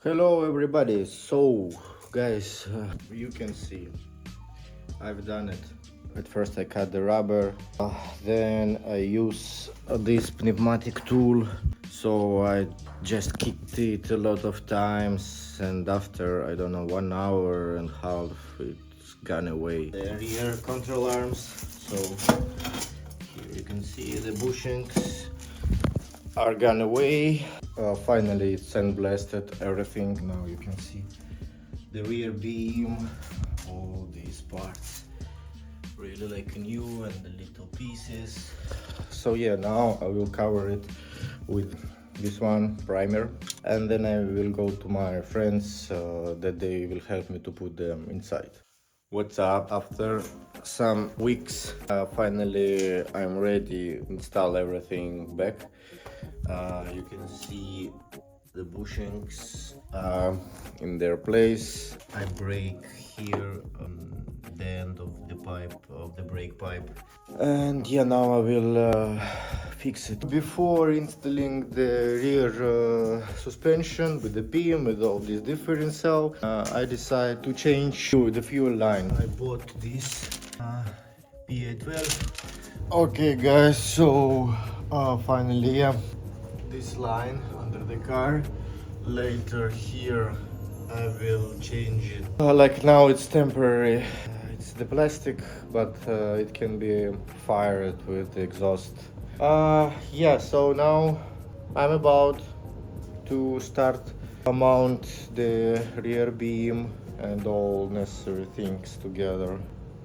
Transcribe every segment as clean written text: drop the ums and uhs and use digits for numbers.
Hello everybody. So guys, you can see I've done it. At first I cut the rubber, then I use this pneumatic tool. So I just kicked it a lot of times, and after, I don't know, 1 hour and a half, it's gone away. The rear control arms. So here you can see the bushings are gone away. Finally it's sandblasted everything. Now you can see the rear beam, all these parts really like new, and the little pieces. So yeah, now I will cover it with this one primer, and then I will go to my friends that they will help me to put them inside. What's up? After some weeks, finally I'm ready to install everything back. You can see the bushings in their place. I break here on the end of the pipe, of the brake pipe, and yeah, now I will fix it. Before installing the rear suspension with the beam, with all this differential, I decided to change to the fuel line. I bought this E28. Okay guys, so finally, yeah, this line under the car. Later here I will change it. Like now it's temporary. It's the plastic, but it can be fired with the exhaust. Yeah, so now I'm about to start mount the rear beam and all necessary things together.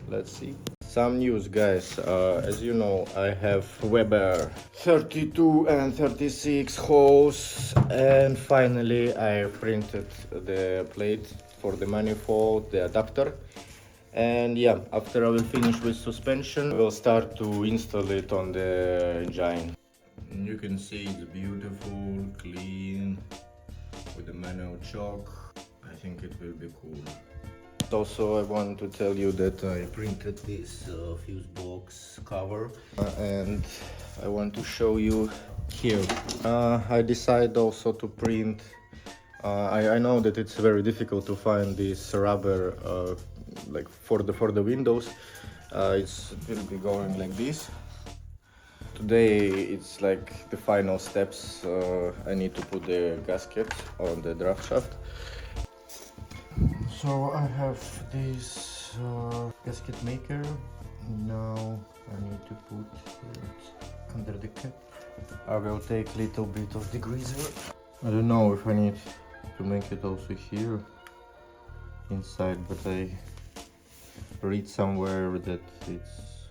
Let's see. Some news, guys. As you know, I have Weber 32 and 36 holes, and finally I printed the plate for the manifold, the adapter. And yeah, after I will finish with suspension, we'll start to install it on the engine. You can see it's beautiful, clean, with the manual choke. I think it will be cool. Also, I want to tell you that I printed this fuse box cover, and I want to show you here. I decided also to print. I know that it's very difficult to find this rubber like for the windows. It will be going like this. Today it's like the final steps. I need to put the gasket on the draft shaft. So I have this gasket maker. Now I need to put it under the cap. I will take a little bit of degreaser. I don't know if I need to make it also here inside, but I read somewhere that it's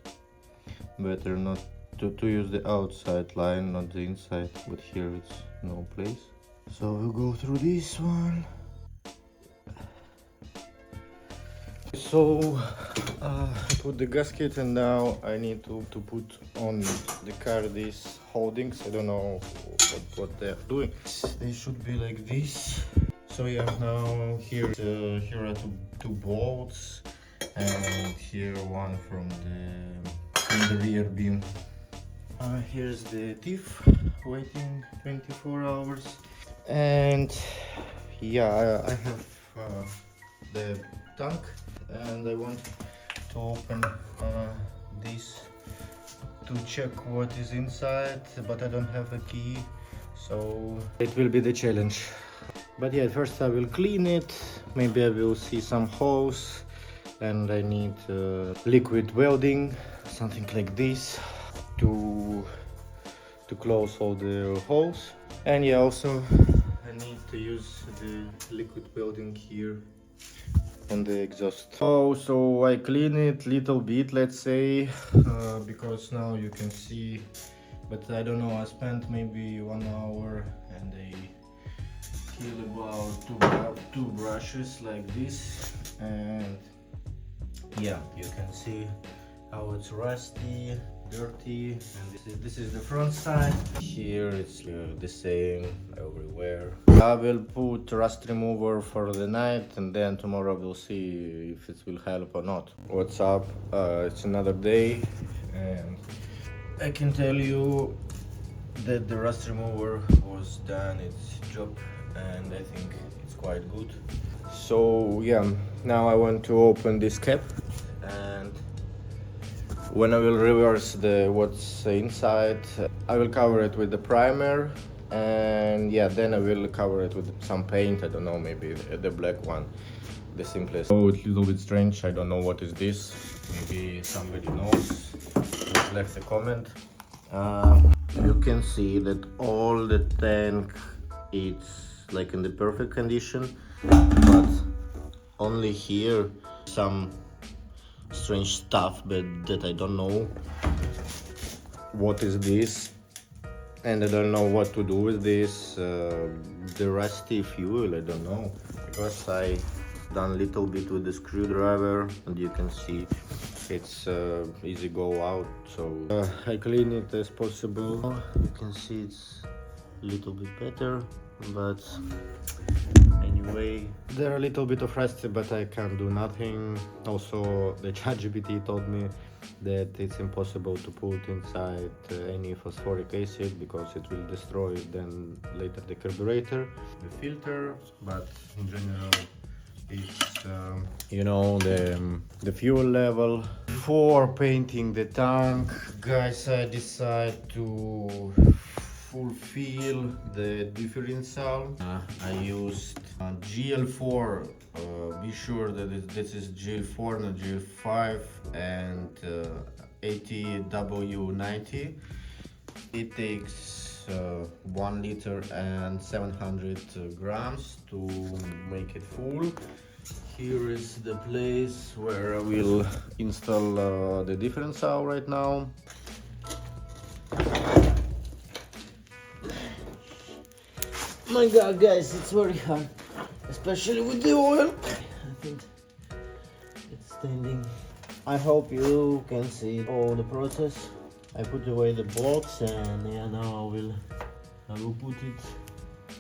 better not to use the outside line, not the inside, but here it's no place. So we'll go through this one. So I put the gasket, and now I need to put on the car these holdings. I don't know what they're doing. They should be like this. So yeah, now here are two bolts, and here one from the rear beam. Here's the teeth waiting 24 hours, and yeah, I have the tank, and I want to open this to check what is inside, but I don't have a key, so it will be the challenge. But yeah, first I will clean it. Maybe I will see some holes, and I need liquid welding, something like this, to close all the holes. And yeah, also I need to use the liquid welding here on the exhaust. Oh, so I clean it little bit, let's say, because now you can see, but I don't know, I spent maybe 1 hour, and I kill about two brushes like this, and yeah, you can see how it's rusty, dirty. And this is the front side. Here it's the same everywhere. I will put rust remover for the night, and then tomorrow we'll see if it will help or not. What's up? It's another day, and I can tell you that the rust remover was done its job, and I think it's quite good. So yeah, now I want to open this cap, and when I will reverse what's inside, I will cover it with the primer, and yeah, then I will cover it with some paint. I don't know, maybe the black one, the simplest. Oh, it's a little bit strange. I don't know what is this. Maybe somebody knows. Just left a comment. You can see that all the tank it's like in the perfect condition, but only here some strange stuff, but that I don't know what is this, and I don't know what to do with this. The rusty fuel, I don't know, because I done a little bit with the screwdriver, and you can see it's easy go out, so I clean it as possible. You can see it's a little bit better, but anyway, they're a little bit of rusty, but I can't do nothing. Also, the ChatGPT told me that it's impossible to put inside any phosphoric acid because it will destroy then later the carburetor, the filter, but in general it's you know, the fuel level. Before painting the tank, guys, I decided to fulfill the differential. I used GL4. Be sure that this is GL4, not GL5, and 80W90. It takes 1 liter and 700 grams to make it full. Here is the place where I will install the differential right now. My god, guys, it's very hard, especially with the oil. I think it's standing. I hope you can see all the process. I put away the box, and yeah, now I will put it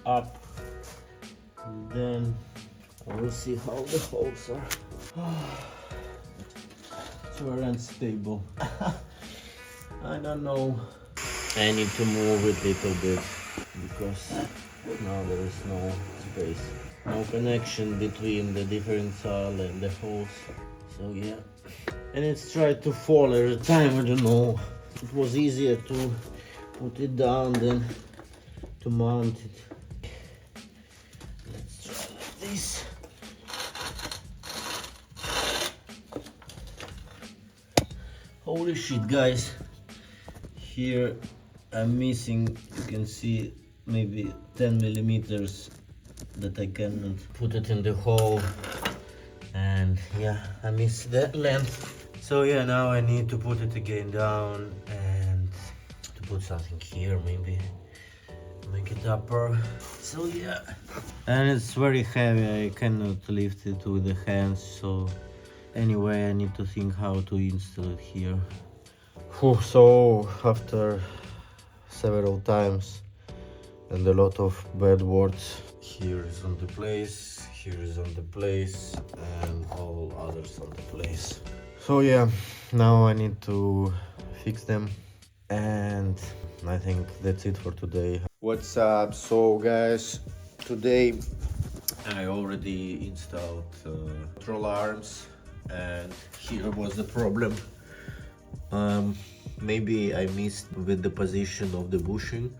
up, and then I will see how the holes are. It's very unstable. I don't know. I need to move it a little bit because now there is no space, no connection between the differential and the holes. So yeah, and it's tried to fall every time. I don't know. It was easier to put it down than to mount it. Let's try like this. Holy shit, guys! Here I'm missing, you can see, maybe 10 millimeters that I cannot put it in the hole, and yeah, I miss that length. So yeah, now I need to put it again down and to put something here, maybe make it upper. So yeah, and it's very heavy, I cannot lift it with the hands, so anyway, I need to think how to install it here. So after several times and a lot of bad words, here is on the place, here is on the place, and all others on the place. So yeah, now I need to fix them, and I think that's it for today. What's up? So guys, today I already installed control arms, and here was the problem. Maybe I missed with the position of the bushing,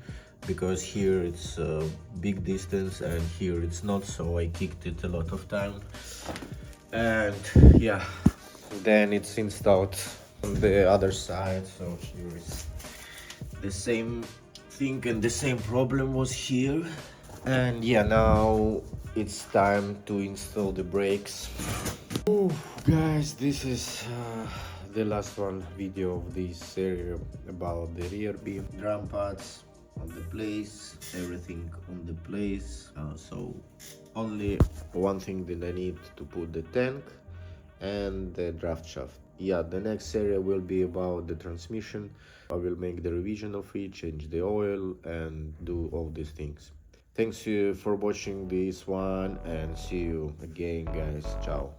because here it's a big distance and here it's not, so I kicked it a lot of time, and yeah, then it's installed on the other side. So here is the same thing, and the same problem was here. And yeah, now it's time to install the brakes. Oh, guys, this is the last one video of this series about the rear beam. Drum pads on the place, everything on the place. So only one thing that I need to put the tank and the draft shaft. Yeah, the next series will be about the transmission. I will make the revision of it, change the oil, and do all these things. Thanks you for watching this one, and see you again, guys. Ciao.